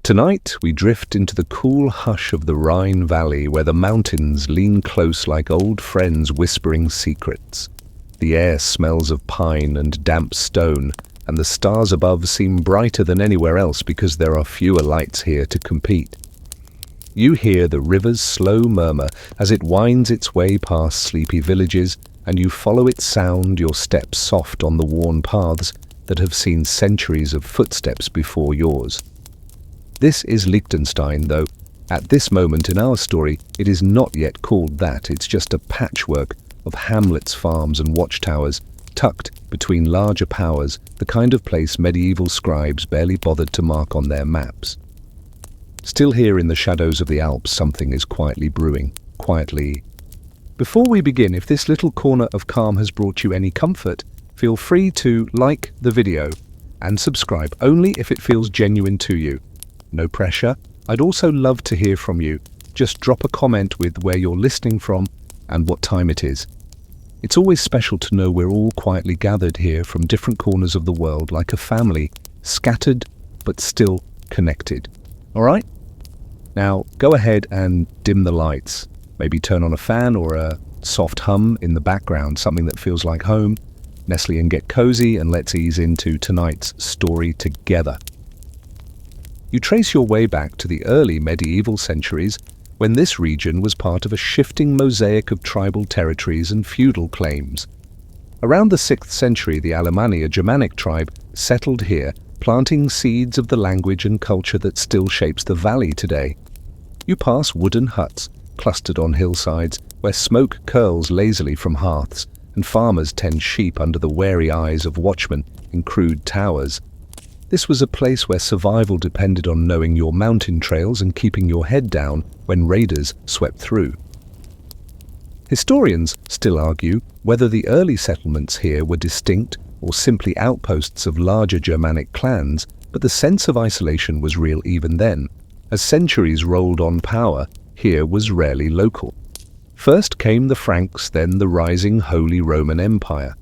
Tonight, we drift into the cool hush of the Rhine Valley where the mountains lean close like old friends whispering secrets. The air smells of pine and damp stone, and the stars above seem brighter than anywhere else because there are fewer lights here to compete. You hear the river's slow murmur as it winds its way past sleepy villages, and you follow its sound, your steps soft on the worn paths that have seen centuries of footsteps before yours. This is Liechtenstein, though. At this moment in our story, it is not yet called that. It's just a patchwork of hamlets, farms, and watchtowers, tucked between larger powers, the kind of place medieval scribes barely bothered to mark on their maps. Still here in the shadows of the Alps, something is quietly brewing, quietly. Before we begin, if this little corner of calm has brought you any comfort, feel free to like the video and subscribe, only if it feels genuine to you. No pressure. I'd also love to hear from you. Just drop a comment with where you're listening from and what time it is. It's always special to know we're all quietly gathered here from different corners of the world like a family, scattered but still connected. All right? Now, go ahead and dim the lights. Maybe turn on a fan or a soft hum in the background, something that feels like home. Nestle and get cozy, and let's ease into tonight's story together. You trace your way back to the early medieval centuries when this region was part of a shifting mosaic of tribal territories and feudal claims. Around the 6th century, the Alemanni, a Germanic tribe, settled here, planting seeds of the language and culture that still shapes the valley today. You pass wooden huts, clustered on hillsides, where smoke curls lazily from hearths, and farmers tend sheep under the wary eyes of watchmen in crude towers. This was a place where survival depended on knowing your mountain trails and keeping your head down when raiders swept through. Historians still argue whether the early settlements here were distinct or simply outposts of larger Germanic clans, but the sense of isolation was real even then. As centuries rolled on, power here was rarely local. First came the Franks, then the rising Holy Roman Empire.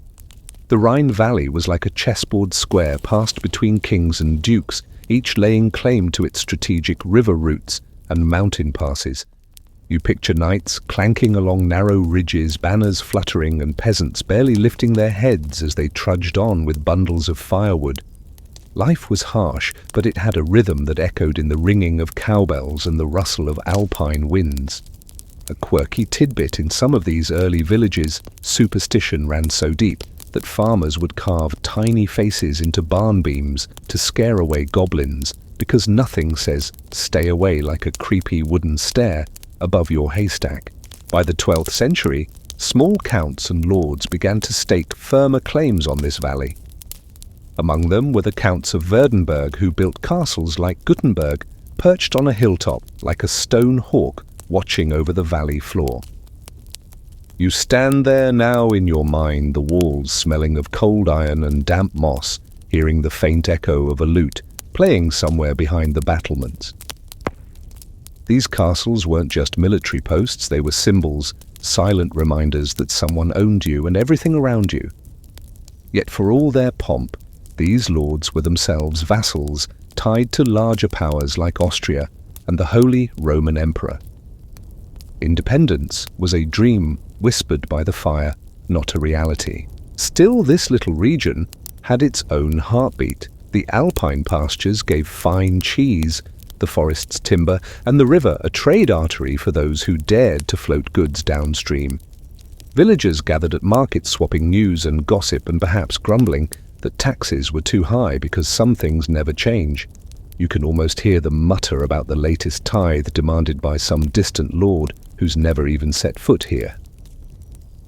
The Rhine Valley was like a chessboard square passed between kings and dukes, each laying claim to its strategic river routes and mountain passes. You picture knights clanking along narrow ridges, banners fluttering, and peasants barely lifting their heads as they trudged on with bundles of firewood. Life was harsh, but it had a rhythm that echoed in the ringing of cowbells and the rustle of alpine winds. A quirky tidbit: in some of these early villages, superstition ran so deep that farmers would carve tiny faces into barn beams to scare away goblins, because nothing says stay away like a creepy wooden stare above your haystack. By the 12th century, small counts and lords began to stake firmer claims on this valley. Among them were the Counts of Württemberg, who built castles like Gutenberg, perched on a hilltop like a stone hawk watching over the valley floor. You stand there now in your mind, the walls smelling of cold iron and damp moss, hearing the faint echo of a lute playing somewhere behind the battlements. These castles weren't just military posts, they were symbols, silent reminders that someone owned you and everything around you. Yet for all their pomp, these lords were themselves vassals, tied to larger powers like Austria and the Holy Roman Emperor. Independence was a dream whispered by the fire, not a reality. Still, this little region had its own heartbeat. The alpine pastures gave fine cheese, the forest's timber, and the river a trade artery for those who dared to float goods downstream. Villagers gathered at markets swapping news and gossip and perhaps grumbling that taxes were too high because some things never change. You can almost hear them mutter about the latest tithe demanded by some distant lord who's never even set foot here.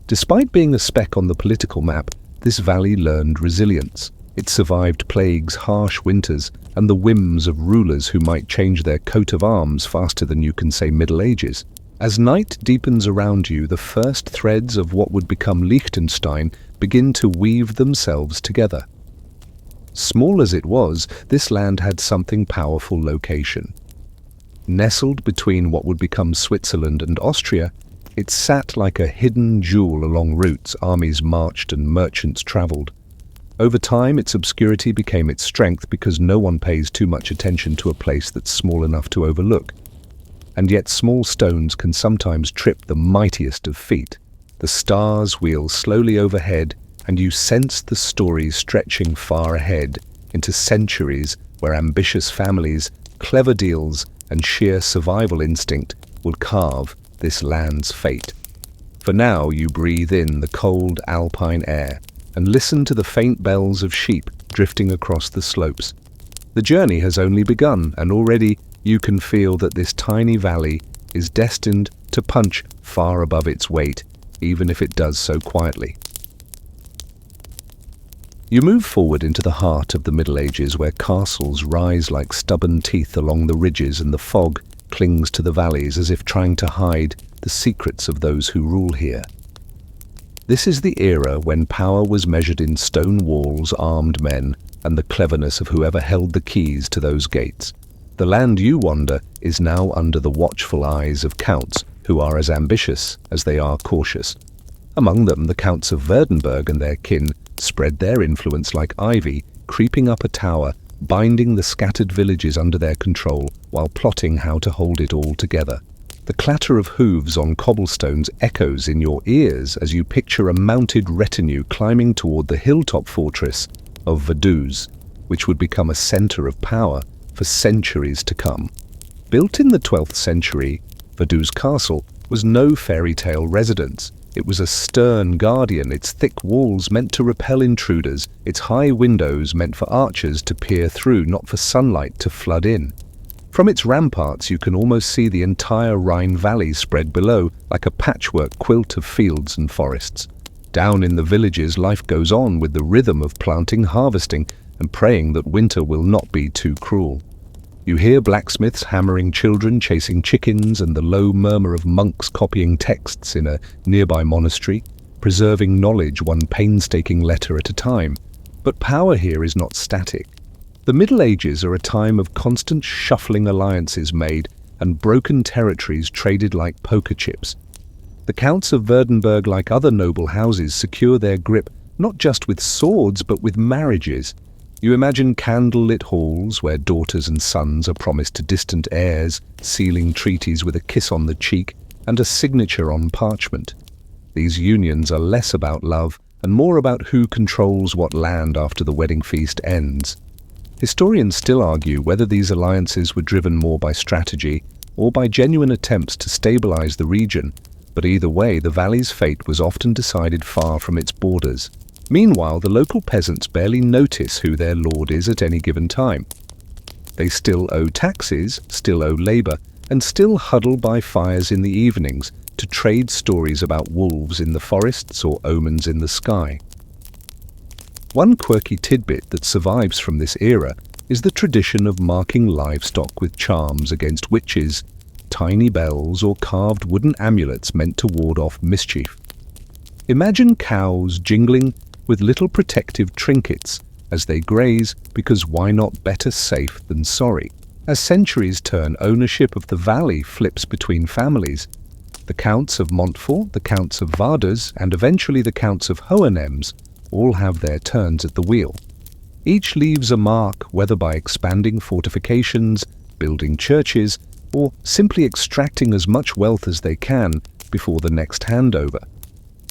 Despite being a speck on the political map, this valley learned resilience. It survived plagues, harsh winters, and the whims of rulers who might change their coat of arms faster than you can say Middle Ages. As night deepens around you, the first threads of what would become Liechtenstein begin to weave themselves together. Small as it was, this land had something powerful: location. Nestled between what would become Switzerland and Austria, it sat like a hidden jewel along routes armies marched and merchants traveled. Over time, its obscurity became its strength because no one pays too much attention to a place that's small enough to overlook. And yet small stones can sometimes trip the mightiest of feet. The stars wheel slowly overhead, and you sense the stories stretching far ahead into centuries where ambitious families, clever deals, and sheer survival instinct will carve this land's fate. For now, you breathe in the cold alpine air and listen to the faint bells of sheep drifting across the slopes. The journey has only begun, and already you can feel that this tiny valley is destined to punch far above its weight, even if it does so quietly. You move forward into the heart of the Middle Ages, where castles rise like stubborn teeth along the ridges and the fog clings to the valleys as if trying to hide the secrets of those who rule here. This is the era when power was measured in stone walls, armed men, and the cleverness of whoever held the keys to those gates. The land you wander is now under the watchful eyes of counts who are as ambitious as they are cautious. Among them, the Counts of Württemberg and their kin spread their influence like ivy, creeping up a tower, binding the scattered villages under their control while plotting how to hold it all together. The clatter of hooves on cobblestones echoes in your ears as you picture a mounted retinue climbing toward the hilltop fortress of Vaduz, which would become a center of power for centuries to come. Built in the 12th century, Vaduz Castle was no fairy tale residence. It was a stern guardian, its thick walls meant to repel intruders, its high windows meant for archers to peer through, not for sunlight to flood in. From its ramparts you can almost see the entire Rhine Valley spread below, like a patchwork quilt of fields and forests. Down in the villages, life goes on with the rhythm of planting, harvesting, and praying that winter will not be too cruel. You hear blacksmiths hammering children, chasing chickens, and the low murmur of monks copying texts in a nearby monastery, preserving knowledge one painstaking letter at a time. But power here is not static. The Middle Ages are a time of constant shuffling alliances made and broken territories traded like poker chips. The Counts of Württemberg, like other noble houses, secure their grip not just with swords but with marriages. You imagine candlelit halls where daughters and sons are promised to distant heirs, sealing treaties with a kiss on the cheek and a signature on parchment. These unions are less about love and more about who controls what land after the wedding feast ends. Historians still argue whether these alliances were driven more by strategy or by genuine attempts to stabilize the region, but either way, the valley's fate was often decided far from its borders. Meanwhile, the local peasants barely notice who their lord is at any given time. They still owe taxes, still owe labor, and still huddle by fires in the evenings to trade stories about wolves in the forests or omens in the sky. One quirky tidbit that survives from this era is the tradition of marking livestock with charms against witches, tiny bells, or carved wooden amulets meant to ward off mischief. Imagine cows jingling with little protective trinkets as they graze, because why not, better safe than sorry? As centuries turn, ownership of the valley flips between families. The Counts of Montfort, the Counts of Vaduz, and eventually the Counts of Hohenems all have their turns at the wheel. Each leaves a mark, whether by expanding fortifications, building churches, or simply extracting as much wealth as they can before the next handover.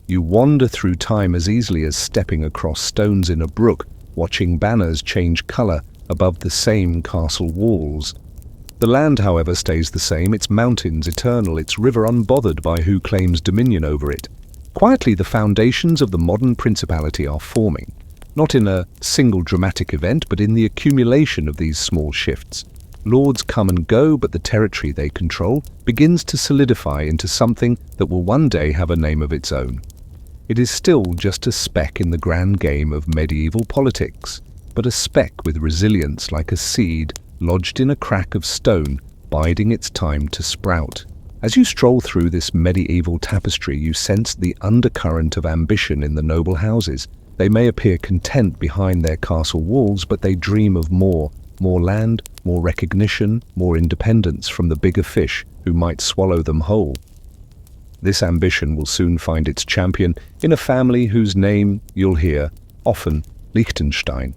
You wander through time as easily as stepping across stones in a brook, watching banners change color above the same castle walls. The land, however, stays the same, its mountains eternal, its river unbothered by who claims dominion over it. Quietly, the foundations of the modern principality are forming, not in a single dramatic event, but in the accumulation of these small shifts. Lords come and go, but the territory they control begins to solidify into something that will one day have a name of its own. It is still just a speck in the grand game of medieval politics, but a speck with resilience like a seed lodged in a crack of stone, biding its time to sprout. As you stroll through this medieval tapestry, you sense the undercurrent of ambition in the noble houses. They may appear content behind their castle walls, but they dream of more land, more recognition, more independence from the bigger fish who might swallow them whole. This ambition will soon find its champion in a family whose name you'll hear often Liechtenstein.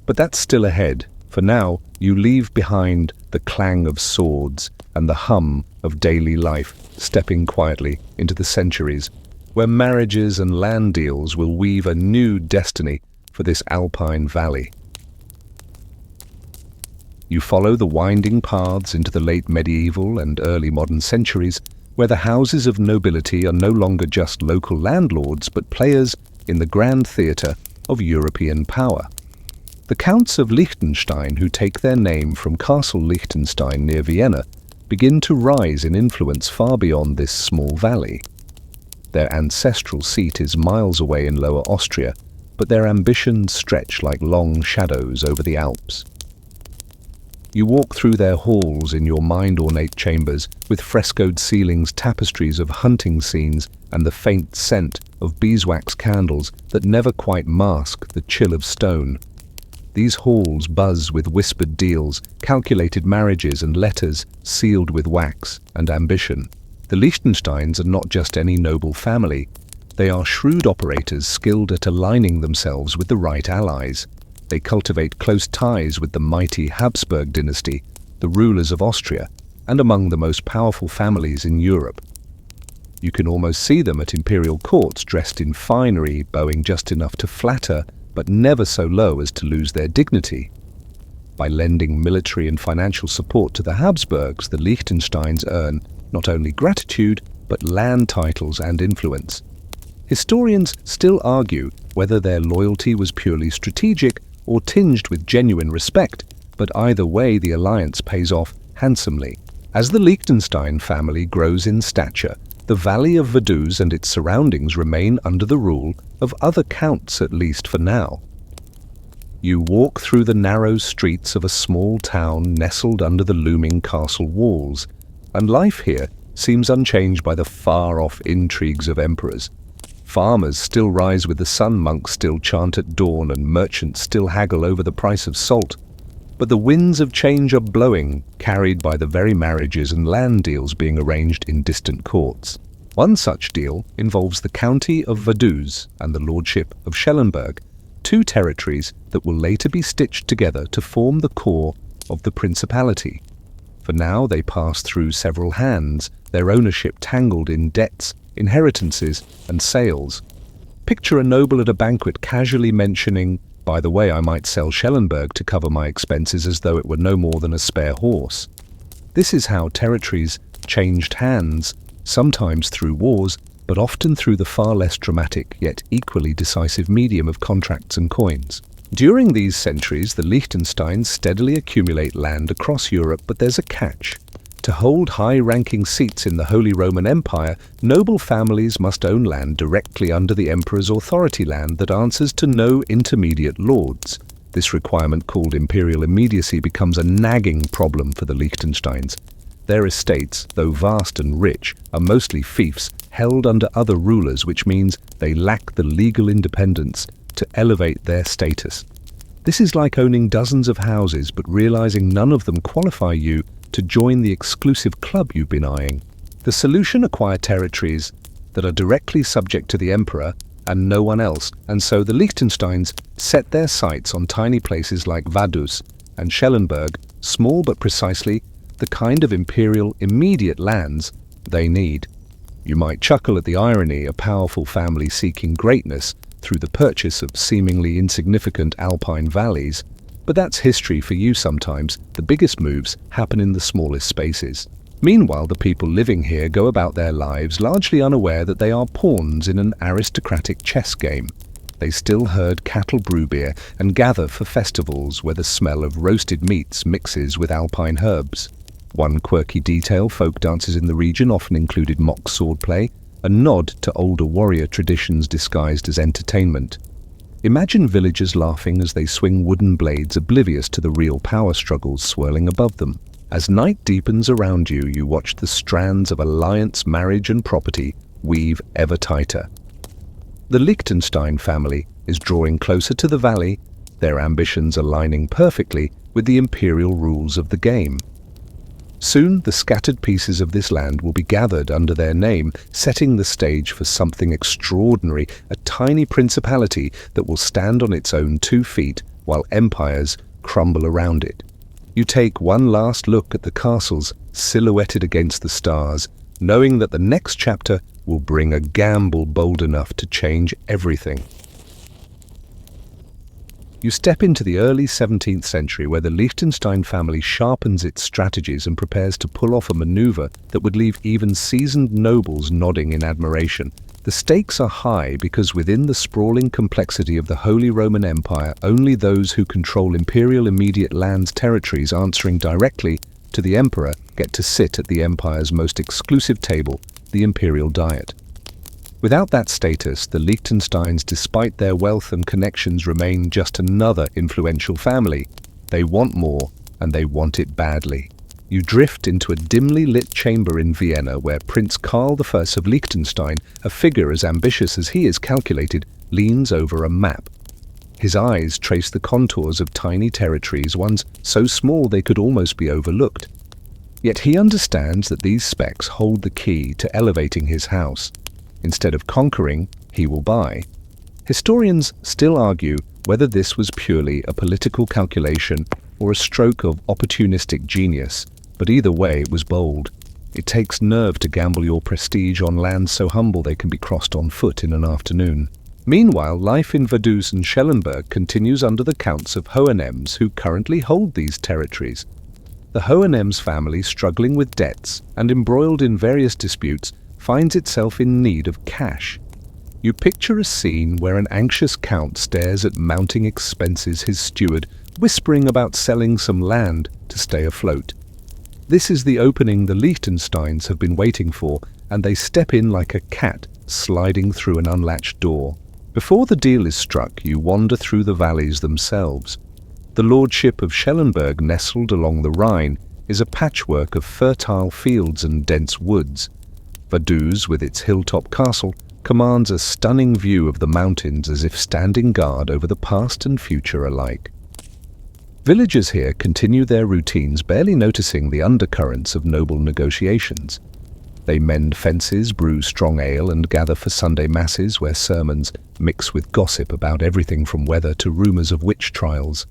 But that's still ahead. For now, you leave behind the clang of swords and the hum of daily life, stepping quietly into the centuries, where marriages and land deals will weave a new destiny for this alpine valley. You follow the winding paths into the late medieval and early modern centuries, where the houses of nobility are no longer just local landlords but players in the grand theatre of European power. The Counts of Liechtenstein, who take their name from Castle Liechtenstein near Vienna, begin to rise in influence far beyond this small valley. Their ancestral seat is miles away in Lower Austria, but their ambitions stretch like long shadows over the Alps. You walk through their halls in your mind-ornate chambers, with frescoed ceilings, tapestries of hunting scenes, and the faint scent of beeswax candles that never quite mask the chill of stone. These halls buzz with whispered deals, calculated marriages, and letters sealed with wax and ambition. The Liechtensteins are not just any noble family. They are shrewd operators skilled at aligning themselves with the right allies. They cultivate close ties with the mighty Habsburg dynasty, the rulers of Austria, and among the most powerful families in Europe. You can almost see them at imperial courts, dressed in finery, bowing just enough to flatter, but never so low as to lose their dignity. By lending military and financial support to the Habsburgs, the Liechtensteins earn not only gratitude, but land titles and influence. Historians still argue whether their loyalty was purely strategic or tinged with genuine respect, but either way the alliance pays off handsomely. As the Liechtenstein family grows in stature, the Valley of Vaduz and its surroundings remain under the rule of other counts, at least for now. You walk through the narrow streets of a small town nestled under the looming castle walls, and life here seems unchanged by the far-off intrigues of emperors. Farmers still rise with the sun, monks still chant at dawn, and merchants still haggle over the price of salt. But the winds of change are blowing, carried by the very marriages and land deals being arranged in distant courts. One such deal involves the county of Vaduz and the lordship of Schellenberg, two territories that will later be stitched together to form the core of the principality. For now they pass through several hands, their ownership tangled in debts, inheritances, and sales. Picture a noble at a banquet casually mentioning, "By the way, I might sell Schellenberg to cover my expenses," as though it were no more than a spare horse. This is how territories changed hands, sometimes through wars, but often through the far less dramatic yet equally decisive medium of contracts and coins. During these centuries, the Liechtensteins steadily accumulate land across Europe, but there's a catch. To hold high-ranking seats in the Holy Roman Empire, noble families must own land directly under the emperor's authority, land that answers to no intermediate lords. This requirement, called imperial immediacy, becomes a nagging problem for the Liechtensteins. Their estates, though vast and rich, are mostly fiefs held under other rulers, which means they lack the legal independence to elevate their status. This is like owning dozens of houses but realizing none of them qualify you to join the exclusive club you've been eyeing. The solution: acquire territories that are directly subject to the emperor and no one else, and so the Liechtensteins set their sights on tiny places like Vaduz and Schellenberg, small but precisely the kind of imperial immediate lands they need. You might chuckle at the irony, a powerful family seeking greatness through the purchase of seemingly insignificant alpine valleys, but that's history for you sometimes. The biggest moves happen in the smallest spaces. Meanwhile, the people living here go about their lives largely unaware that they are pawns in an aristocratic chess game. They still herd cattle, brew beer, and gather for festivals where the smell of roasted meats mixes with alpine herbs. One quirky detail: folk dances in the region often included mock swordplay, a nod to older warrior traditions disguised as entertainment. Imagine villagers laughing as they swing wooden blades, oblivious to the real power struggles swirling above them. As night deepens around you, you watch the strands of alliance, marriage, and property weave ever tighter. The Liechtenstein family is drawing closer to the valley, their ambitions aligning perfectly with the imperial rules of the game. Soon, the scattered pieces of this land will be gathered under their name, setting the stage for something extraordinary, a tiny principality that will stand on its own 2 feet while empires crumble around it. You take one last look at the castles silhouetted against the stars, knowing that the next chapter will bring a gamble bold enough to change everything. You step into the early 17th century where the Liechtenstein family sharpens its strategies and prepares to pull off a maneuver that would leave even seasoned nobles nodding in admiration. The stakes are high because within the sprawling complexity of the Holy Roman Empire, only those who control imperial immediate lands territories answering directly to the emperor get to sit at the empire's most exclusive table, the imperial diet. Without that status, the Liechtensteins, despite their wealth and connections, remain just another influential family. They want more, and they want it badly. You drift into a dimly lit chamber in Vienna where Prince Karl I of Liechtenstein, a figure as ambitious as he is calculated, leans over a map. His eyes trace the contours of tiny territories, ones so small they could almost be overlooked. Yet he understands that these specks hold the key to elevating his house. Instead of conquering, he will buy. Historians still argue whether this was purely a political calculation or a stroke of opportunistic genius, but either way it was bold. It takes nerve to gamble your prestige on lands so humble they can be crossed on foot in an afternoon. Meanwhile, life in Vaduz and Schellenberg continues under the counts of Hohenems who currently hold these territories. The Hohenems family, struggling with debts and embroiled in various disputes, finds itself in need of cash. You picture a scene where an anxious count stares at mounting expenses, his steward whispering about selling some land to stay afloat. This is the opening the Liechtensteins have been waiting for, and they step in like a cat sliding through an unlatched door. Before the deal is struck, you wander through the valleys themselves. The lordship of Schellenberg, nestled along the Rhine, is a patchwork of fertile fields and dense woods. Vaduz, with its hilltop castle, commands a stunning view of the mountains as if standing guard over the past and future alike. Villagers here continue their routines, barely noticing the undercurrents of noble negotiations. They mend fences, brew strong ale, and gather for Sunday masses where sermons mix with gossip about everything from weather to rumors of witch trials.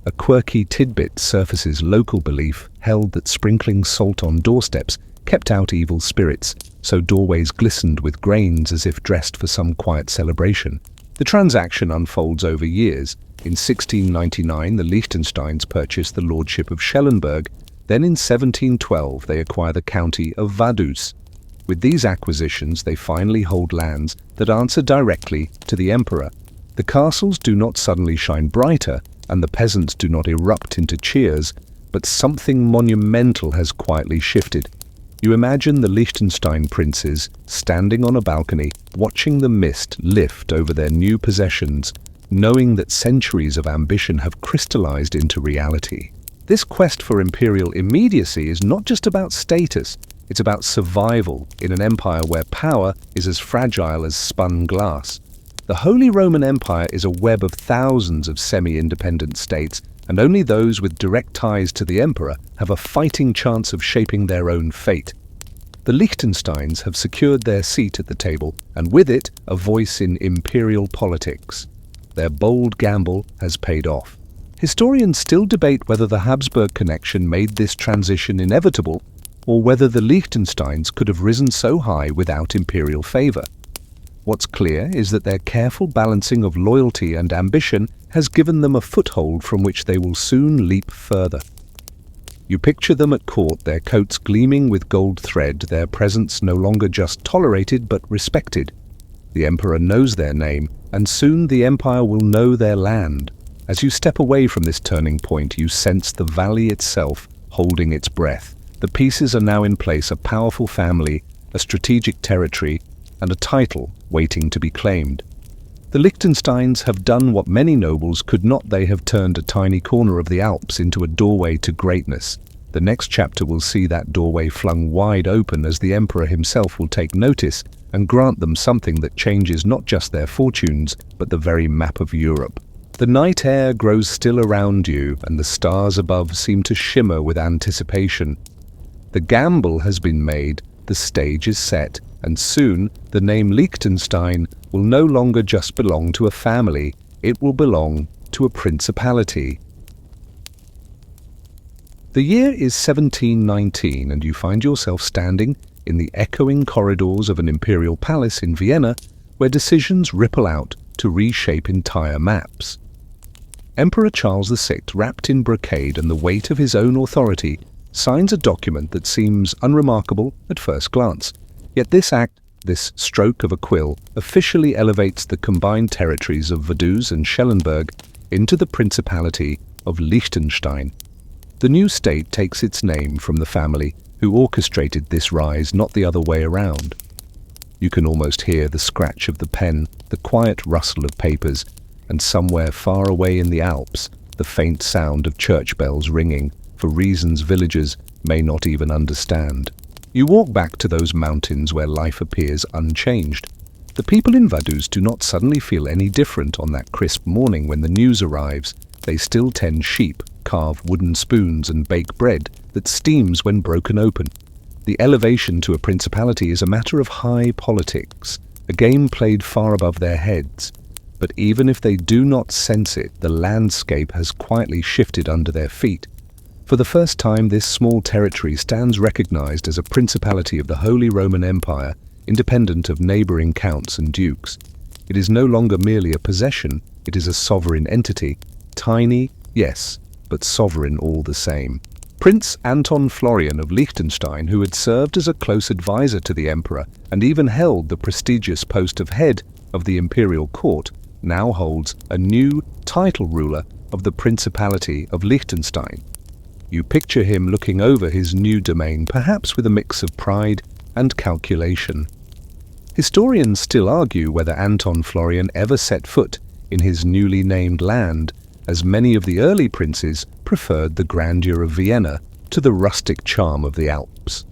A quirky tidbit surfaces local belief held that sprinkling salt on doorsteps kept out evil spirits, so doorways glistened with grains as if dressed for some quiet celebration. The transaction unfolds over years. In 1699, the Liechtensteins purchase the lordship of Schellenberg. Then in 1712, they acquire the county of Vaduz. With these acquisitions, they finally hold lands that answer directly to the emperor. The castles do not suddenly shine brighter, and the peasants do not erupt into cheers, but something monumental has quietly shifted. You imagine the Liechtenstein princes standing on a balcony, watching the mist lift over their new possessions, knowing that centuries of ambition have crystallized into reality. This quest for imperial immediacy is not just about status, it's about survival in an empire where power is as fragile as spun glass. The Holy Roman Empire is a web of thousands of semi-independent states, and only those with direct ties to the emperor have a fighting chance of shaping their own fate. The Liechtensteins have secured their seat at the table, and with it, a voice in imperial politics. Their bold gamble has paid off. Historians still debate whether the Habsburg connection made this transition inevitable, or whether the Liechtensteins could have risen so high without imperial favor. What's clear is that their careful balancing of loyalty and ambition has given them a foothold from which they will soon leap further. You picture them at court, their coats gleaming with gold thread, their presence no longer just tolerated but respected. The emperor knows their name, and soon the empire will know their land. As you step away from this turning point, you sense the valley itself holding its breath. The pieces are now in place, a powerful family, a strategic territory, and a title waiting to be claimed. The Liechtensteins have done what many nobles could not. They have turned a tiny corner of the Alps into a doorway to greatness. The next chapter will see that doorway flung wide open as the emperor himself will take notice and grant them something that changes not just their fortunes, but the very map of Europe. The night air grows still around you, and the stars above seem to shimmer with anticipation. The gamble has been made, the stage is set, and soon the name Liechtenstein will no longer just belong to a family, it will belong to a principality. The year is 1719, and you find yourself standing in the echoing corridors of an imperial palace in Vienna, where decisions ripple out to reshape entire maps. Emperor Charles VI, wrapped in brocade and the weight of his own authority, signs a document that seems unremarkable at first glance. Yet this act, this stroke of a quill, officially elevates the combined territories of Vaduz and Schellenberg into the Principality of Liechtenstein. The new state takes its name from the family who orchestrated this rise, not the other way around. You can almost hear the scratch of the pen, the quiet rustle of papers, and somewhere far away in the Alps, the faint sound of church bells ringing, for reasons villagers may not even understand. You walk back to those mountains where life appears unchanged. The people in Vaduz do not suddenly feel any different on that crisp morning when the news arrives. They still tend sheep, carve wooden spoons, and bake bread that steams when broken open. The elevation to a principality is a matter of high politics, a game played far above their heads. But even if they do not sense it, the landscape has quietly shifted under their feet. For the first time, this small territory stands recognized as a principality of the Holy Roman Empire, independent of neighboring counts and dukes. It is no longer merely a possession, it is a sovereign entity. Tiny, yes, but sovereign all the same. Prince Anton Florian of Liechtenstein, who had served as a close advisor to the emperor and even held the prestigious post of head of the imperial court, now holds a new title ruler of the Principality of Liechtenstein. You picture him looking over his new domain, perhaps with a mix of pride and calculation. Historians still argue whether Anton Florian ever set foot in his newly named land, as many of the early princes preferred the grandeur of Vienna to the rustic charm of the Alps.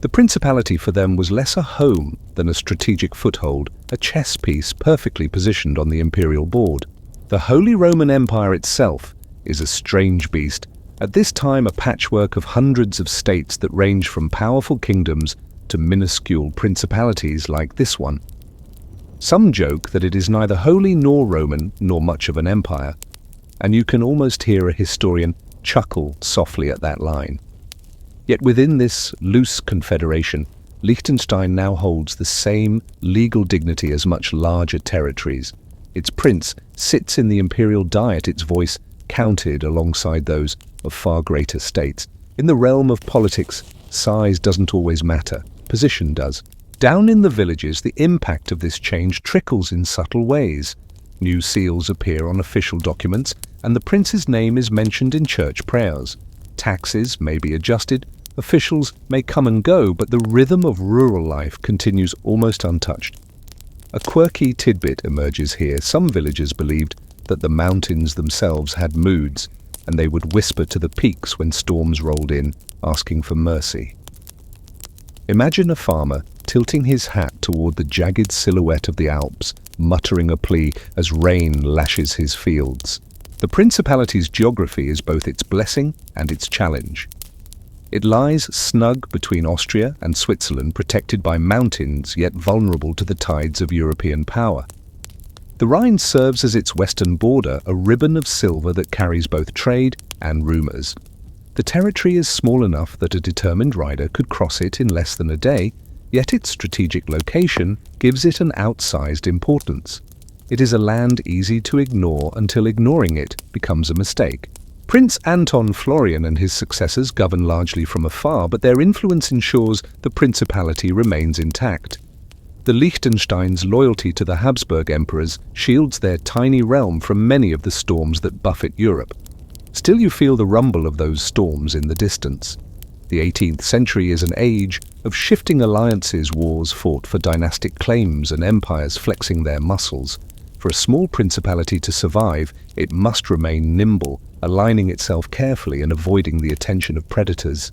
The principality for them was less a home than a strategic foothold, a chess piece perfectly positioned on the imperial board. The Holy Roman Empire itself is a strange beast, at this time a patchwork of hundreds of states that range from powerful kingdoms to minuscule principalities like this one. Some joke that it is neither holy nor Roman nor much of an empire, and you can almost hear a historian chuckle softly at that line. Yet within this loose confederation, Liechtenstein now holds the same legal dignity as much larger territories. Its prince sits in the imperial diet, its voice counted alongside those of far greater states. In the realm of politics, size doesn't always matter, position does. Down in the villages, the impact of this change trickles in subtle ways. New seals appear on official documents, and the prince's name is mentioned in church prayers. Taxes may be adjusted, officials may come and go, but the rhythm of rural life continues almost untouched. A quirky tidbit emerges here. Some villagers believed that the mountains themselves had moods, and they would whisper to the peaks when storms rolled in, asking for mercy. Imagine a farmer tilting his hat toward the jagged silhouette of the Alps, muttering a plea as rain lashes his fields. The principality's geography is both its blessing and its challenge. It lies snug between Austria and Switzerland, protected by mountains yet vulnerable to the tides of European power. The Rhine serves as its western border, a ribbon of silver that carries both trade and rumors. The territory is small enough that a determined rider could cross it in less than a day, yet its strategic location gives it an outsized importance. It is a land easy to ignore until ignoring it becomes a mistake. Prince Anton Florian and his successors govern largely from afar, but their influence ensures the principality remains intact. The Liechtenstein's loyalty to the Habsburg emperors shields their tiny realm from many of the storms that buffet Europe. Still, you feel the rumble of those storms in the distance. The 18th century is an age of shifting alliances, wars fought for dynastic claims, and empires flexing their muscles. For a small principality to survive, it must remain nimble, aligning itself carefully and avoiding the attention of predators.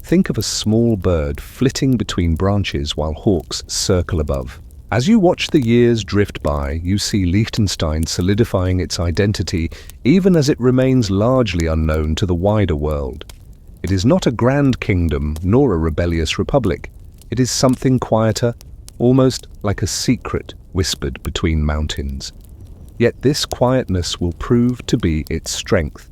Think of a small bird flitting between branches while hawks circle above. As you watch the years drift by, you see Liechtenstein solidifying its identity, even as it remains largely unknown to the wider world. It is not a grand kingdom nor a rebellious republic. It is something quieter, almost like a secret whispered between mountains. Yet this quietness will prove to be its strength.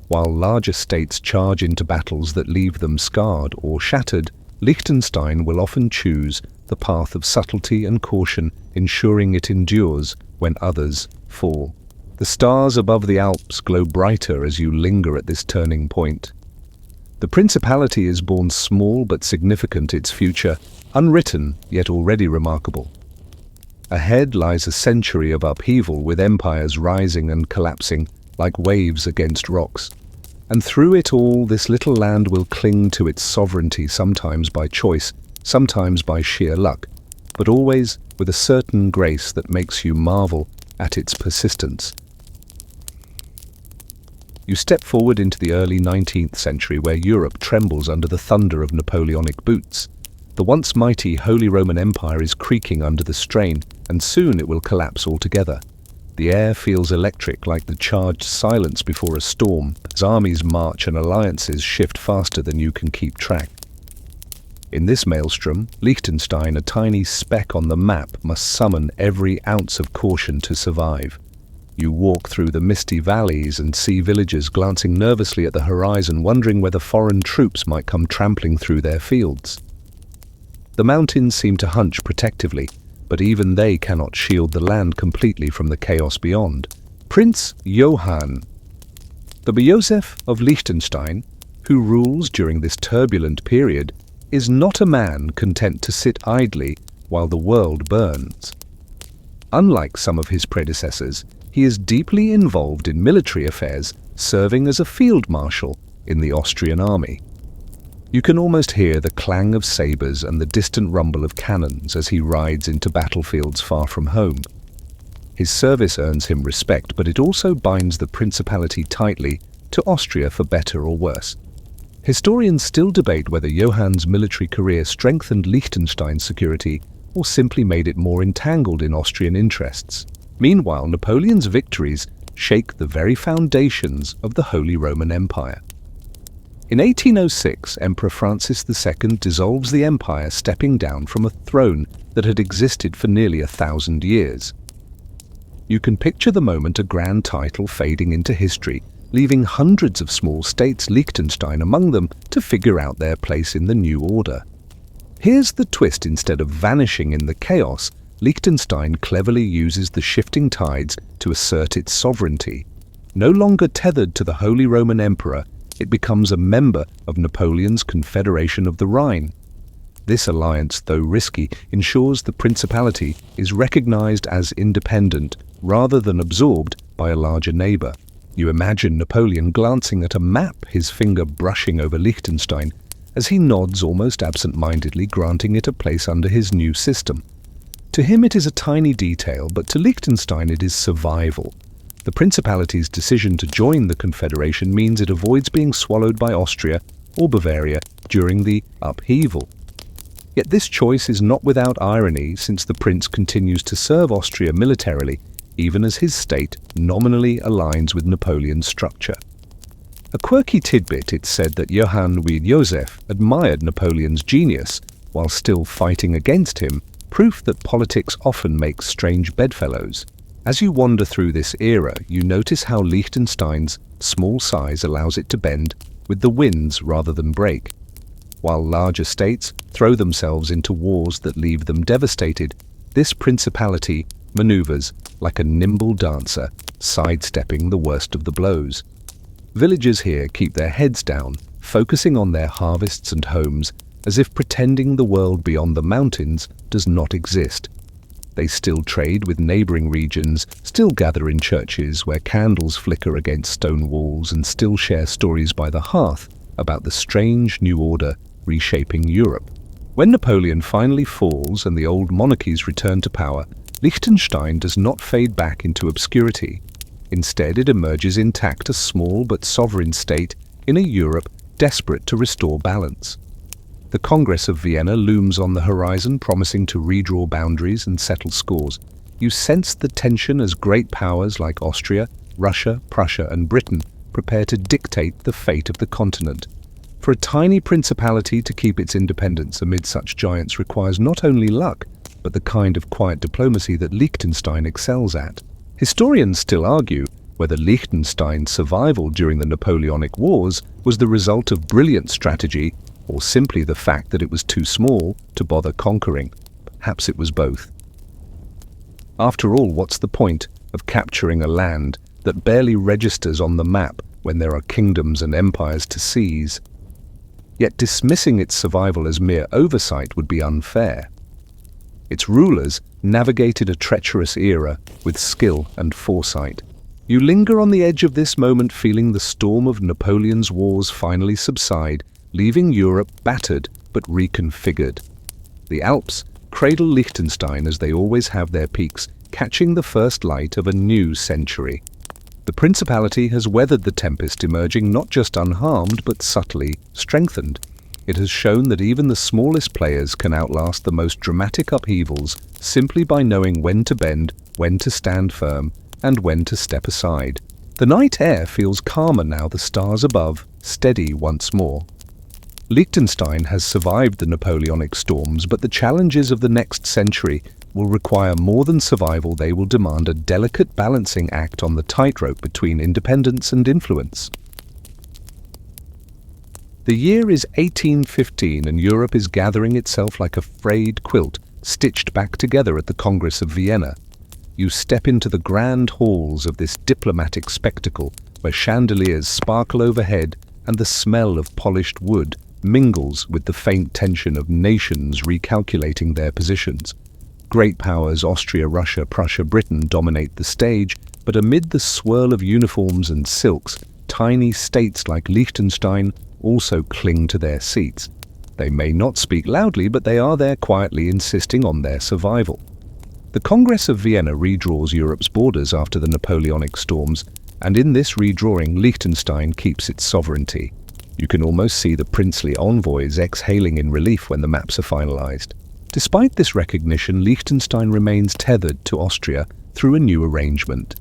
While larger states charge into battles that leave them scarred or shattered, Liechtenstein will often choose the path of subtlety and caution, ensuring it endures when others fall. The stars above the Alps glow brighter as you linger at this turning point. The principality is born small but significant, its future unwritten yet already remarkable. Ahead lies a century of upheaval, with empires rising and collapsing like waves against rocks. And through it all, this little land will cling to its sovereignty, sometimes by choice, sometimes by sheer luck, but always with a certain grace that makes you marvel at its persistence. You step forward into the early 19th century, where Europe trembles under the thunder of Napoleonic boots. The once mighty Holy Roman Empire is creaking under the strain, and soon it will collapse altogether. The air feels electric, like the charged silence before a storm, as armies march and alliances shift faster than you can keep track. In this maelstrom, Liechtenstein, a tiny speck on the map, must summon every ounce of caution to survive. You walk through the misty valleys and see villagers glancing nervously at the horizon, wondering whether foreign troops might come trampling through their fields. The mountains seem to hunch protectively, but even they cannot shield the land completely from the chaos beyond. Prince Johann, the Joseph of Liechtenstein, who rules during this turbulent period, is not a man content to sit idly while the world burns. Unlike some of his predecessors, he is deeply involved in military affairs, serving as a field marshal in the Austrian army. You can almost hear the clang of sabers and the distant rumble of cannons as he rides into battlefields far from home. His service earns him respect, but it also binds the principality tightly to Austria, for better or worse. Historians still debate whether Johann's military career strengthened Liechtenstein's security or simply made it more entangled in Austrian interests. Meanwhile, Napoleon's victories shake the very foundations of the Holy Roman Empire. In 1806, Emperor Francis II dissolves the empire, stepping down from a throne that had existed for nearly 1,000 years. You can picture the moment, a grand title fading into history, leaving hundreds of small states, Liechtenstein among them, to figure out their place in the new order. Here's the twist: instead of vanishing in the chaos, Liechtenstein cleverly uses the shifting tides to assert its sovereignty. No longer tethered to the Holy Roman Emperor, it becomes a member of Napoleon's Confederation of the Rhine. This alliance, though risky, ensures the principality is recognized as independent rather than absorbed by a larger neighbor. You imagine Napoleon glancing at a map, his finger brushing over Liechtenstein, as he nods almost absent-mindedly, granting it a place under his new system. To him it is a tiny detail, but to Liechtenstein it is survival. The Principality's decision to join the Confederation means it avoids being swallowed by Austria or Bavaria during the upheaval. Yet this choice is not without irony, since the Prince continues to serve Austria militarily, even as his state nominally aligns with Napoleon's structure. A quirky tidbit: it's said that Johann Joseph admired Napoleon's genius while still fighting against him, proof that politics often makes strange bedfellows. As you wander through this era, you notice how Liechtenstein's small size allows it to bend with the winds rather than break. While larger states throw themselves into wars that leave them devastated, this principality maneuvers like a nimble dancer, sidestepping the worst of the blows. Villagers here keep their heads down, focusing on their harvests and homes, as if pretending the world beyond the mountains does not exist. They still trade with neighboring regions, still gather in churches where candles flicker against stone walls, and still share stories by the hearth about the strange new order reshaping Europe. When Napoleon finally falls and the old monarchies return to power, Liechtenstein does not fade back into obscurity. Instead, it emerges intact, a small but sovereign state in a Europe desperate to restore balance. The Congress of Vienna looms on the horizon, promising to redraw boundaries and settle scores. You sense the tension as great powers like Austria, Russia, Prussia, and Britain prepare to dictate the fate of the continent. For a tiny principality to keep its independence amid such giants requires not only luck, but the kind of quiet diplomacy that Liechtenstein excels at. Historians still argue whether Liechtenstein's survival during the Napoleonic Wars was the result of brilliant strategy or simply the fact that it was too small to bother conquering. Perhaps it was both. After all, what's the point of capturing a land that barely registers on the map when there are kingdoms and empires to seize? Yet dismissing its survival as mere oversight would be unfair. Its rulers navigated a treacherous era with skill and foresight. You linger on the edge of this moment, feeling the storm of Napoleon's wars finally subside, leaving Europe battered but reconfigured. The Alps cradle Liechtenstein as they always have their peaks, catching the first light of a new century. The principality has weathered the tempest, emerging not just unharmed but subtly strengthened. It has shown that even the smallest players can outlast the most dramatic upheavals simply by knowing when to bend, when to stand firm, and when to step aside. The night air feels calmer now, the stars above steady once more. Liechtenstein has survived the Napoleonic storms, but the challenges of the next century will require more than survival. They will demand a delicate balancing act on the tightrope between independence and influence. The year is 1815 and Europe is gathering itself like a frayed quilt stitched back together at the Congress of Vienna. You step into the grand halls of this diplomatic spectacle where chandeliers sparkle overhead and the smell of polished wood mingles with the faint tension of nations recalculating their positions. Great powers Austria, Russia, Prussia, Britain dominate the stage, but amid the swirl of uniforms and silks, tiny states like Liechtenstein also cling to their seats. They may not speak loudly, but they are there quietly, insisting on their survival. The Congress of Vienna redraws Europe's borders after the Napoleonic storms, and in this redrawing, Liechtenstein keeps its sovereignty. You can almost see the princely envoys exhaling in relief when the maps are finalized. Despite this recognition, Liechtenstein remains tethered to Austria through a new arrangement.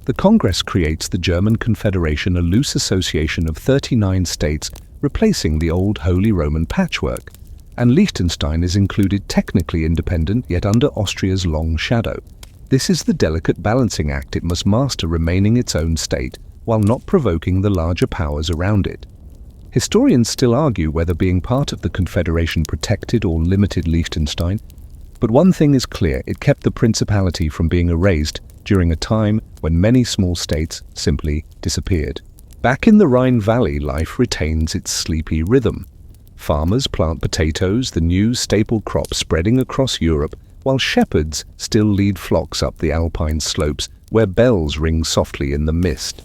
The Congress creates the German Confederation, a loose association of 39 states, replacing the old Holy Roman patchwork, and Liechtenstein is included, technically independent, yet under Austria's long shadow. This is the delicate balancing act it must master, remaining its own state, while not provoking the larger powers around it. Historians still argue whether being part of the Confederation protected or limited Liechtenstein, but one thing is clear: it kept the principality from being erased during a time when many small states simply disappeared. Back in the Rhine Valley, life retains its sleepy rhythm. Farmers plant potatoes, the new staple crop spreading across Europe, while shepherds still lead flocks up the Alpine slopes where bells ring softly in the mist.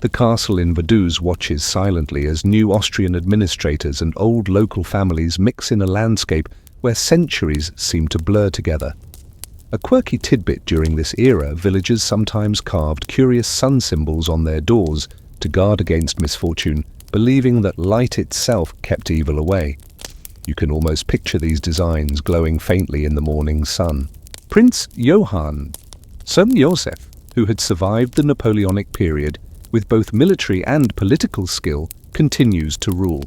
The castle in Vaduz watches silently as new Austrian administrators and old local families mix in a landscape where centuries seem to blur together. A quirky tidbit: during this era, villagers sometimes carved curious sun symbols on their doors to guard against misfortune, believing that light itself kept evil away. You can almost picture these designs glowing faintly in the morning sun. Prince Johann, son Joseph, who had survived the Napoleonic period with both military and political skill, continues to rule.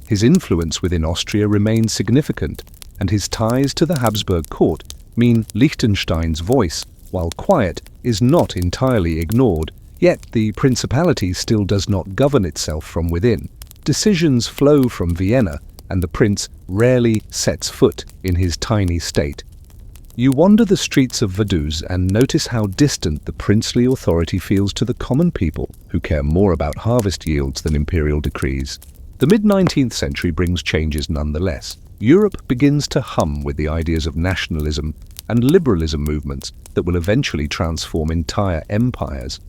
His influence within Austria remains significant, and his ties to the Habsburg court mean Liechtenstein's voice, while quiet, is not entirely ignored. Yet the principality still does not govern itself from within. Decisions flow from Vienna, and the prince rarely sets foot in his tiny state. You wander the streets of Vaduz and notice how distant the princely authority feels to the common people, who care more about harvest yields than imperial decrees. The mid-19th century brings changes nonetheless. Europe begins to hum with the ideas of nationalism and liberalism movements that will eventually transform entire empires.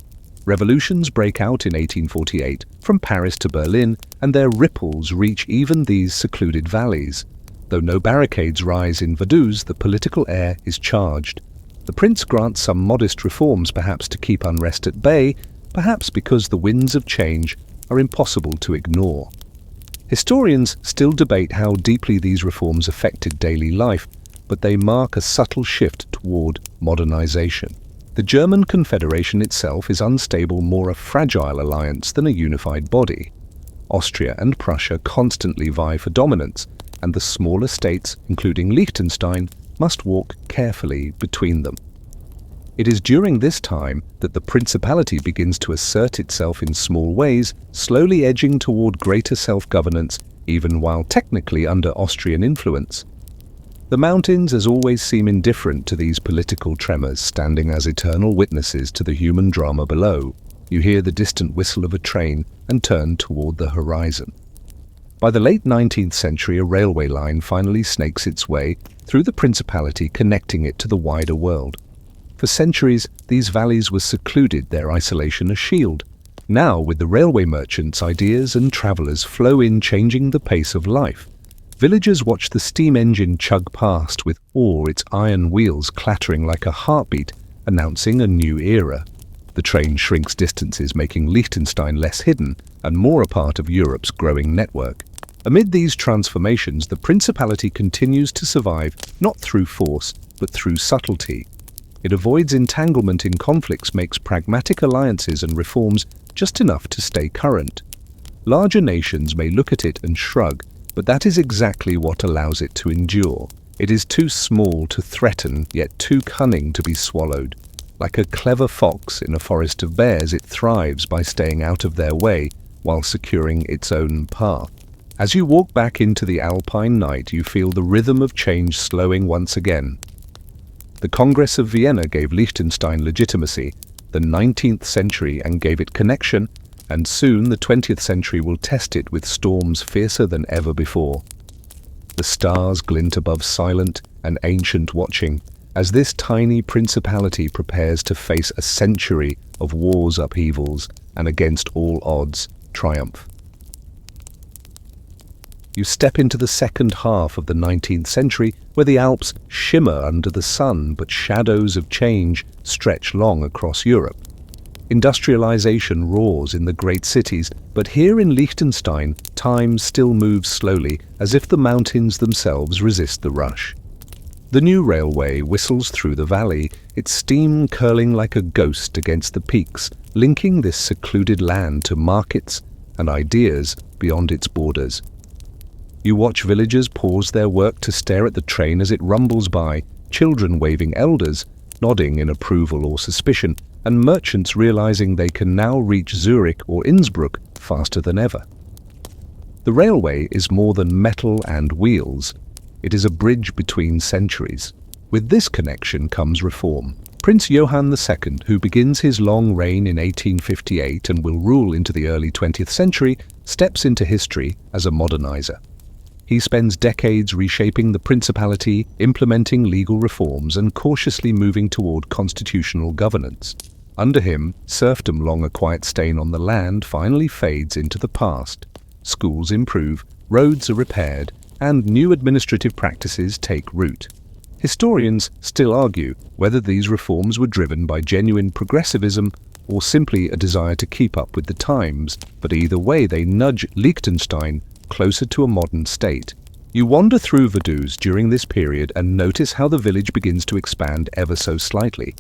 Revolutions break out in 1848 from Paris to Berlin, and their ripples reach even these secluded valleys. Though no barricades rise in Vaduz, the political air is charged. The prince grants some modest reforms, perhaps to keep unrest at bay, perhaps because the winds of change are impossible to ignore. Historians still debate how deeply these reforms affected daily life, but they mark a subtle shift toward modernization. The German Confederation itself is unstable, more a fragile alliance than a unified body. Austria and Prussia constantly vie for dominance, and the smaller states, including Liechtenstein, must walk carefully between them. It is during this time that the principality begins to assert itself in small ways, slowly edging toward greater self-governance, even while technically under Austrian influence. The mountains as always seem indifferent to these political tremors, standing as eternal witnesses to the human drama below. You hear the distant whistle of a train and turn toward the horizon. By the late 19th century, a railway line finally snakes its way through the principality, connecting it to the wider world. For centuries, these valleys were secluded, their isolation a shield. Now, with the railway merchants, ideas and travelers flow in, changing the pace of life. Villagers watch the steam engine chug past with awe, its iron wheels clattering like a heartbeat, announcing a new era. The train shrinks distances, making Liechtenstein less hidden and more a part of Europe's growing network. Amid these transformations, the principality continues to survive not through force, but through subtlety. It avoids entanglement in conflicts, makes pragmatic alliances and reforms just enough to stay current. Larger nations may look at it and shrug, but that is exactly what allows it to endure. It is too small to threaten, yet too cunning to be swallowed. Like a clever fox in a forest of bears, it thrives by staying out of their way while securing its own path. As you walk back into the alpine night, you feel the rhythm of change slowing once again. The Congress of Vienna gave Liechtenstein legitimacy, the 19th century, and gave it connection, and soon the 20th century will test it with storms fiercer than ever before. The stars glint above, silent and ancient, watching as this tiny principality prepares to face a century of wars, upheavals, and against all odds, triumph. You step into the second half of the 19th century, where the Alps shimmer under the sun, but shadows of change stretch long across Europe. Industrialization roars in the great cities, but here in Liechtenstein, time still moves slowly, as if the mountains themselves resist the rush. The new railway whistles through the valley, its steam curling like a ghost against the peaks, linking this secluded land to markets and ideas beyond its borders. You watch villagers pause their work to stare at the train as it rumbles by, children waving, elders nodding in approval or suspicion, and merchants realizing they can now reach Zurich or Innsbruck faster than ever. The railway is more than metal and wheels. It is a bridge between centuries. With this connection comes reform. Prince Johann II, who begins his long reign in 1858 and will rule into the early 20th century, steps into history as a modernizer. He spends decades reshaping the principality, implementing legal reforms, and cautiously moving toward constitutional governance. Under him, serfdom, long a quiet stain on the land, finally fades into the past. Schools improve, roads are repaired, and new administrative practices take root. Historians still argue whether these reforms were driven by genuine progressivism or simply a desire to keep up with the times, but either way they nudge Liechtenstein closer to a modern state. You wander through Vaduz during this period and notice how the village begins to expand ever so slightly.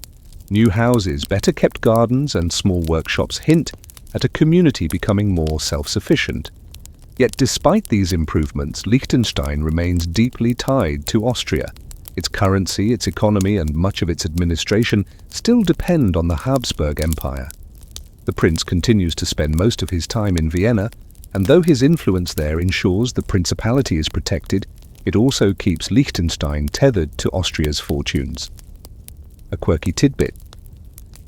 New houses, better kept gardens, and small workshops hint at a community becoming more self-sufficient. Yet despite these improvements, Liechtenstein remains deeply tied to Austria. Its currency, its economy, and much of its administration still depend on the Habsburg Empire. The prince continues to spend most of his time in Vienna, and though his influence there ensures the principality is protected, it also keeps Liechtenstein tethered to Austria's fortunes. A quirky tidbit.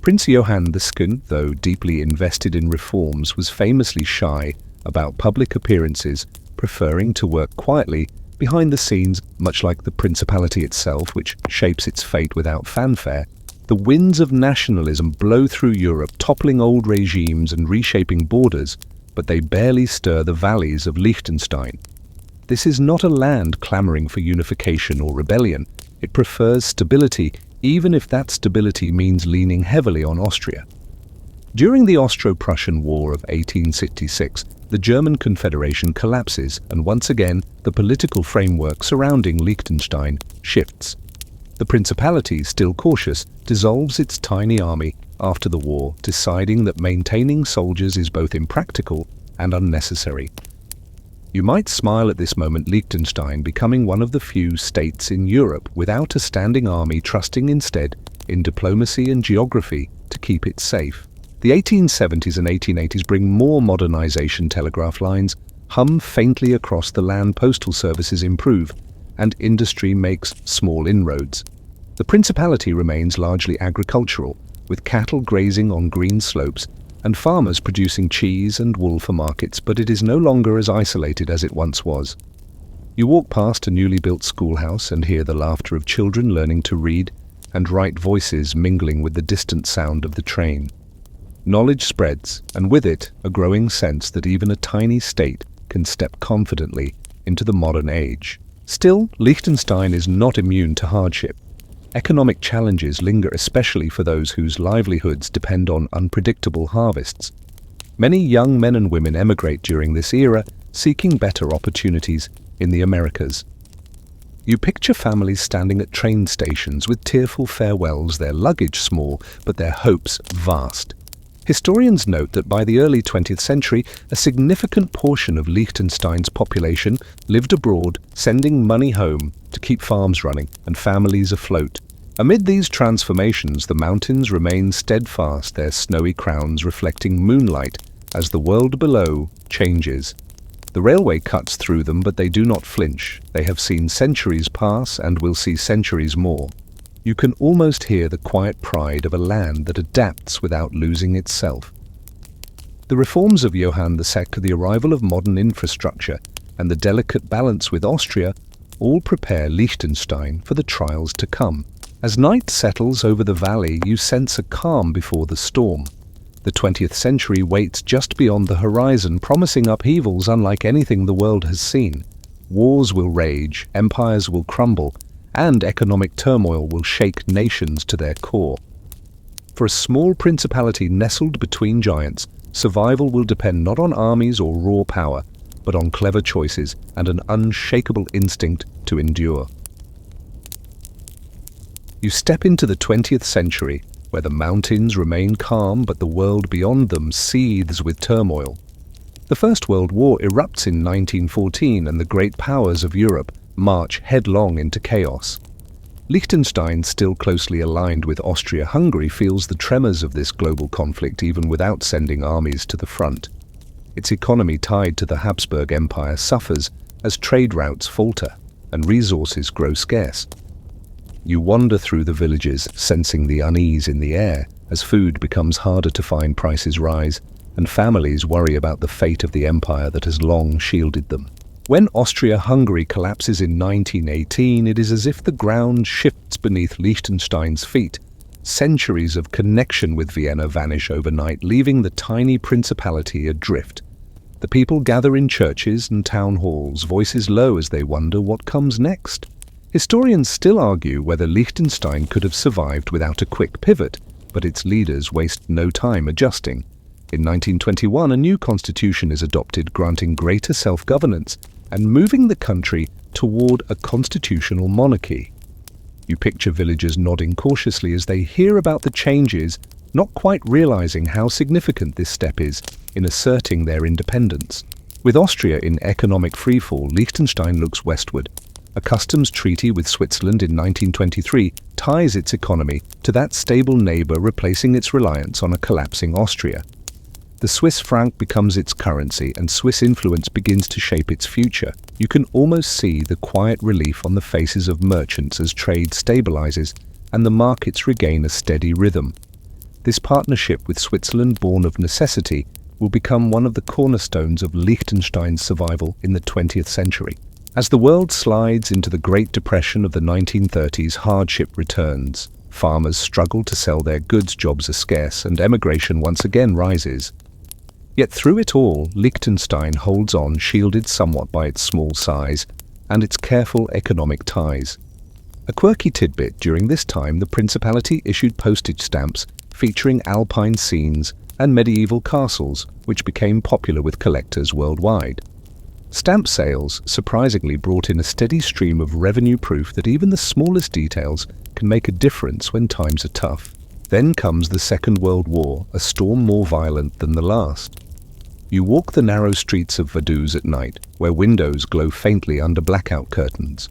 Prince Johann II, though deeply invested in reforms, was famously shy about public appearances, preferring to work quietly behind the scenes. Much like the principality itself, which shapes its fate without fanfare, the winds of nationalism blow through Europe, toppling old regimes and reshaping borders, but they barely stir the valleys of Liechtenstein. This is not a land clamoring for unification or rebellion. It prefers stability, even if that stability means leaning heavily on Austria. During the Austro-Prussian War of 1866, the German Confederation collapses, and once again, the political framework surrounding Liechtenstein shifts. The principality, still cautious, dissolves its tiny army after the war, deciding that maintaining soldiers is both impractical and unnecessary. You might smile at this moment, Liechtenstein becoming one of the few states in Europe without a standing army, trusting instead in diplomacy and geography to keep it safe. The 1870s and 1880s bring more modernization. Telegraph lines hum faintly across the land, postal services improve, and industry makes small inroads. The principality remains largely agricultural, with cattle grazing on green slopes and farmers producing cheese and wool for markets, but it is no longer as isolated as it once was. You walk past a newly built schoolhouse and hear the laughter of children learning to read and write, voices mingling with the distant sound of the train. Knowledge spreads, and with it a growing sense that even a tiny state can step confidently into the modern age. Still, Liechtenstein is not immune to hardship. Economic challenges linger, especially for those whose livelihoods depend on unpredictable harvests. Many young men and women emigrate during this era, seeking better opportunities in the Americas. You picture families standing at train stations with tearful farewells, their luggage small, but their hopes vast. Historians note that by the early 20th century, a significant portion of Liechtenstein's population lived abroad, sending money home to keep farms running and families afloat. Amid these transformations, the mountains remain steadfast, their snowy crowns reflecting moonlight as the world below changes. The railway cuts through them, but they do not flinch. They have seen centuries pass and will see centuries more. You can almost hear the quiet pride of a land that adapts without losing itself. The reforms of Johann II, the arrival of modern infrastructure, and the delicate balance with Austria all prepare Liechtenstein for the trials to come. As night settles over the valley, you sense a calm before the storm. The 20th century waits just beyond the horizon, promising upheavals unlike anything the world has seen. Wars will rage, empires will crumble, and economic turmoil will shake nations to their core. For a small principality nestled between giants, survival will depend not on armies or raw power, but on clever choices and an unshakable instinct to endure. You step into the 20th century, where the mountains remain calm but the world beyond them seethes with turmoil. The First World War erupts in 1914 and the great powers of Europe march headlong into chaos. Liechtenstein, still closely aligned with Austria-Hungary, feels the tremors of this global conflict even without sending armies to the front. Its economy, tied to the Habsburg Empire, suffers as trade routes falter and resources grow scarce. You wander through the villages, sensing the unease in the air as food becomes harder to find, prices rise, and families worry about the fate of the empire that has long shielded them. When Austria-Hungary collapses in 1918, it is as if the ground shifts beneath Liechtenstein's feet. Centuries of connection with Vienna vanish overnight, leaving the tiny principality adrift. The people gather in churches and town halls, voices low as they wonder what comes next. Historians still argue whether Liechtenstein could have survived without a quick pivot, but its leaders waste no time adjusting. In 1921, a new constitution is adopted, granting greater self-governance and moving the country toward a constitutional monarchy. You picture villagers nodding cautiously as they hear about the changes, not quite realizing how significant this step is in asserting their independence. With Austria in economic freefall, Liechtenstein looks westward. A customs treaty with Switzerland in 1923 ties its economy to that stable neighbor, replacing its reliance on a collapsing Austria. The Swiss franc becomes its currency, and Swiss influence begins to shape its future. You can almost see the quiet relief on the faces of merchants as trade stabilizes and the markets regain a steady rhythm. This partnership with Switzerland, born of necessity, will become one of the cornerstones of Liechtenstein's survival in the 20th century. As the world slides into the Great Depression of the 1930s, hardship returns. Farmers struggle to sell their goods, jobs are scarce, and emigration once again rises. Yet through it all, Liechtenstein holds on, shielded somewhat by its small size and its careful economic ties. A quirky tidbit: during this time, the principality issued postage stamps featuring alpine scenes and medieval castles, which became popular with collectors worldwide. Stamp sales surprisingly brought in a steady stream of revenue, proof that even the smallest details can make a difference when times are tough. Then comes the Second World War, a storm more violent than the last. You walk the narrow streets of Vaduz at night, where windows glow faintly under blackout curtains.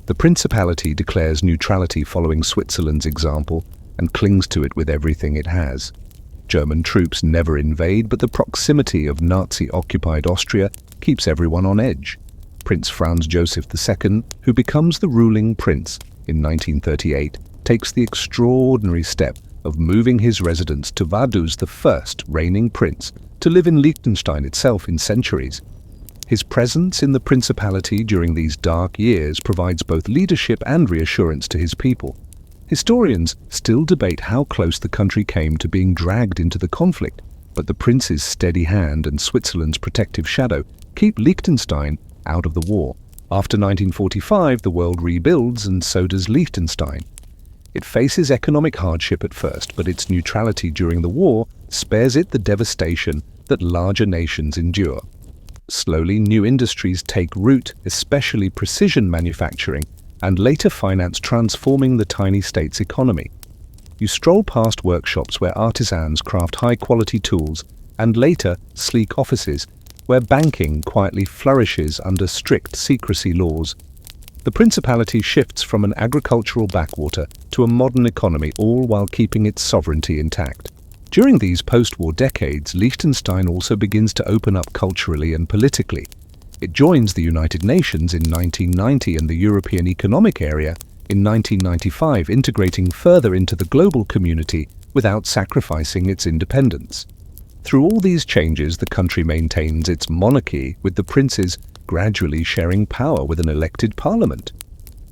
The principality declares neutrality following Switzerland's example and clings to it with everything it has. German troops never invade, but the proximity of Nazi-occupied Austria keeps everyone on edge. Prince Franz Joseph II, who becomes the ruling prince in 1938, takes the extraordinary step of moving his residence to Vaduz, the first reigning prince to live in Liechtenstein itself in centuries. His presence in the principality during these dark years provides both leadership and reassurance to his people. Historians still debate how close the country came to being dragged into the conflict, but the prince's steady hand and Switzerland's protective shadow keep Liechtenstein out of the war. After 1945, the world rebuilds, and so does Liechtenstein. It faces economic hardship at first, but its neutrality during the war spares it the devastation that larger nations endure. Slowly, new industries take root, especially precision manufacturing, and later finance transforming the tiny state's economy. You stroll past workshops where artisans craft high-quality tools, and later sleek offices where banking quietly flourishes under strict secrecy laws. The principality shifts from an agricultural backwater to a modern economy, all while keeping its sovereignty intact. During these post-war decades, Liechtenstein also begins to open up culturally and politically. It joins the United Nations in 1990 and the European Economic Area in 1995, integrating further into the global community without sacrificing its independence. Through all these changes, the country maintains its monarchy, with the princes gradually sharing power with an elected parliament.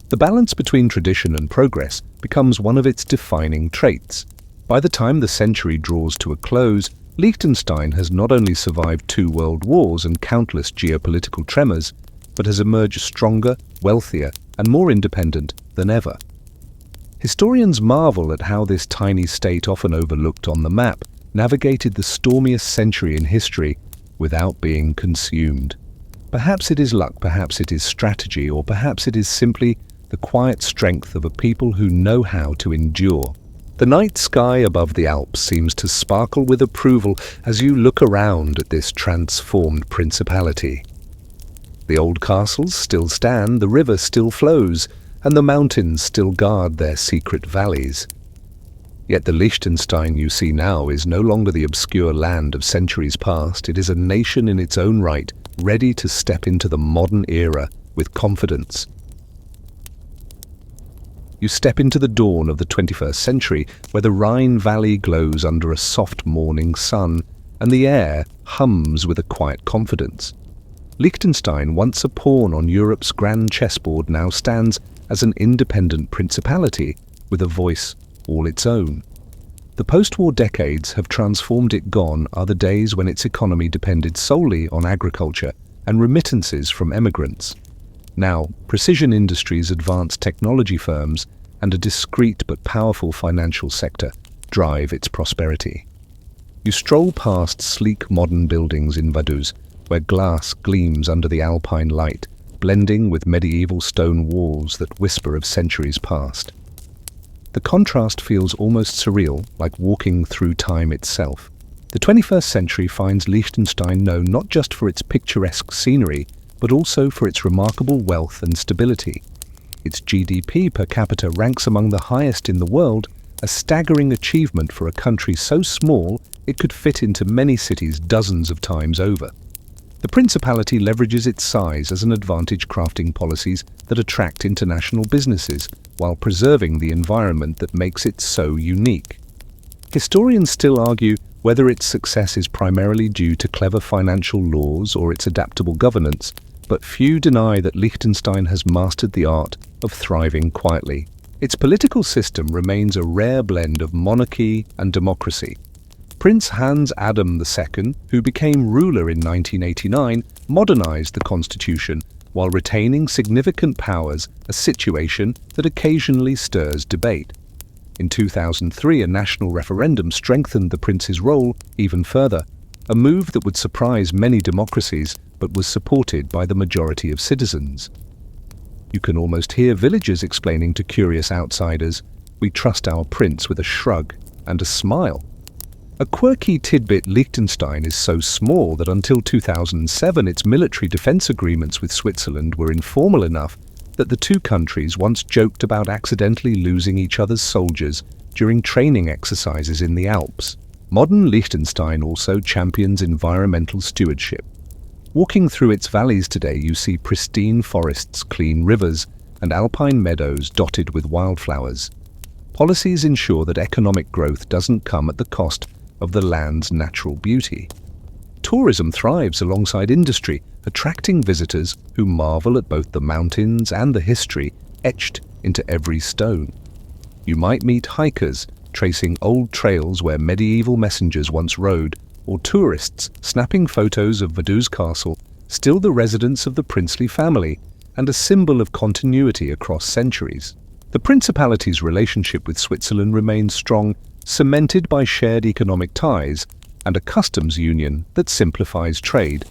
The balance between tradition and progress becomes one of its defining traits. By the time the century draws to a close, Liechtenstein has not only survived 2 world wars and countless geopolitical tremors, but has emerged stronger, wealthier, and more independent than ever. Historians marvel at how this tiny state, often overlooked on the map, navigated the stormiest century in history without being consumed. Perhaps it is luck, perhaps it is strategy, or perhaps it is simply the quiet strength of a people who know how to endure. The night sky above the Alps seems to sparkle with approval as you look around at this transformed principality. The old castles still stand, the river still flows, and the mountains still guard their secret valleys. Yet the Liechtenstein you see now is no longer the obscure land of centuries past. It is a nation in its own right, ready to step into the modern era with confidence. You step into the dawn of the 21st century, where the Rhine Valley glows under a soft morning sun, and the air hums with a quiet confidence. Liechtenstein, once a pawn on Europe's grand chessboard, now stands as an independent principality with a voice all its own. The post-war decades have transformed it. Gone are the days when its economy depended solely on agriculture and remittances from emigrants. Now, precision industries, advanced technology firms, and a discreet but powerful financial sector drive its prosperity. You stroll past sleek modern buildings in Vaduz, where glass gleams under the alpine light, blending with medieval stone walls that whisper of centuries past. The contrast feels almost surreal, like walking through time itself. The 21st century finds Liechtenstein known not just for its picturesque scenery, but also for its remarkable wealth and stability. Its GDP per capita ranks among the highest in the world, a staggering achievement for a country so small it could fit into many cities dozens of times over. The principality leverages its size as an advantage, crafting policies that attract international businesses while preserving the environment that makes it so unique. Historians still argue whether its success is primarily due to clever financial laws or its adaptable governance, but few deny that Liechtenstein has mastered the art of thriving quietly. Its political system remains a rare blend of monarchy and democracy. Prince Hans Adam II, who became ruler in 1989, modernized the constitution while retaining significant powers, a situation that occasionally stirs debate. In 2003, a national referendum strengthened the prince's role even further, a move that would surprise many democracies but was supported by the majority of citizens. You can almost hear villagers explaining to curious outsiders, "We trust our prince," with a shrug and a smile. A quirky tidbit: Liechtenstein is so small that until 2007 its military defense agreements with Switzerland were informal enough that the two countries once joked about accidentally losing each other's soldiers during training exercises in the Alps. Modern Liechtenstein also champions environmental stewardship. Walking through its valleys today, you see pristine forests, clean rivers, and alpine meadows dotted with wildflowers. Policies ensure that economic growth doesn't come at the cost of the land's natural beauty. Tourism thrives alongside industry, attracting visitors who marvel at both the mountains and the history etched into every stone. You might meet hikers tracing old trails where medieval messengers once rode, or tourists snapping photos of Vaduz Castle, still the residence of the princely family and a symbol of continuity across centuries. The Principality's relationship with Switzerland remains strong, cemented by shared economic ties and a customs union that simplifies trade.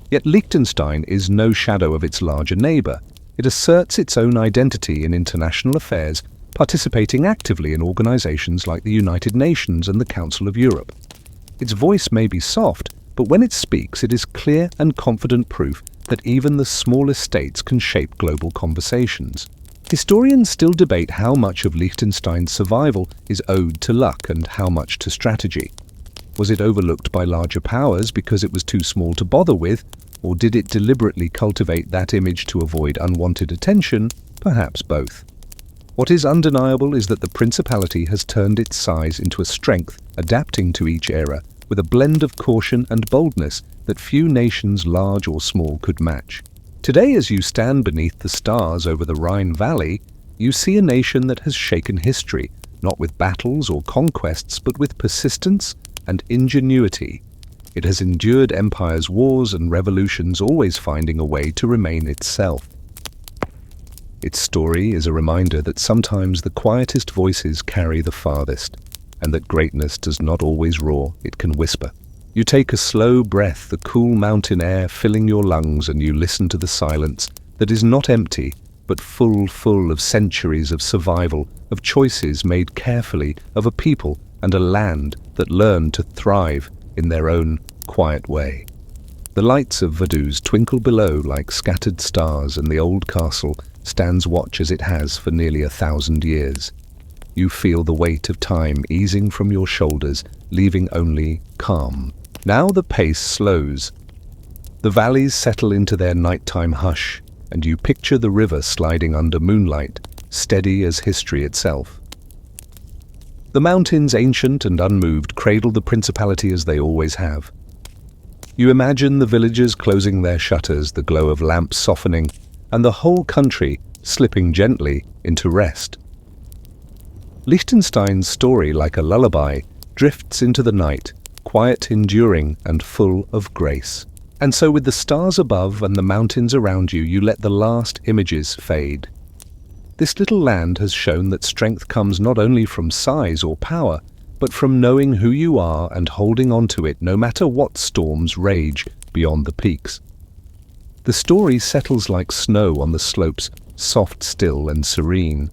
Yet Liechtenstein is no shadow of its larger neighbour. It asserts its own identity in international affairs, participating actively in organisations like the United Nations and the Council of Europe. Its voice may be soft, but when it speaks, it is clear and confident proof that even the smallest states can shape global conversations. Historians still debate how much of Liechtenstein's survival is owed to luck and how much to strategy. Was it overlooked by larger powers because it was too small to bother with, or did it deliberately cultivate that image to avoid unwanted attention? Perhaps both. What is undeniable is that the Principality has turned its size into a strength, adapting to each era with a blend of caution and boldness that few nations, large or small, could match. Today, as you stand beneath the stars over the Rhine Valley, you see a nation that has shaken history, not with battles or conquests, but with persistence and ingenuity. It has endured empires, wars, and revolutions, always finding a way to remain itself. Its story is a reminder that sometimes the quietest voices carry the farthest, and that greatness does not always roar, it can whisper. You take a slow breath, the cool mountain air filling your lungs, and you listen to the silence that is not empty, but full of centuries of survival, of choices made carefully, of a people and a land that learned to thrive in their own quiet way. The lights of Vaduz twinkle below like scattered stars, and the old castle stands watch as it has for nearly 1,000 years. You feel the weight of time easing from your shoulders, leaving only calm. Now the pace slows. The valleys settle into their nighttime hush, and you picture the river sliding under moonlight, steady as history itself. The mountains, ancient and unmoved, cradle the Principality as they always have. You imagine the villagers closing their shutters, the glow of lamps softening, and the whole country slipping gently into rest. Liechtenstein's story, like a lullaby, drifts into the night, quiet, enduring, and full of grace. And so, with the stars above and the mountains around you, you let the last images fade. This little land has shown that strength comes not only from size or power, but from knowing who you are and holding on to it no matter what storms rage beyond the peaks. The story settles like snow on the slopes, soft, still, and serene.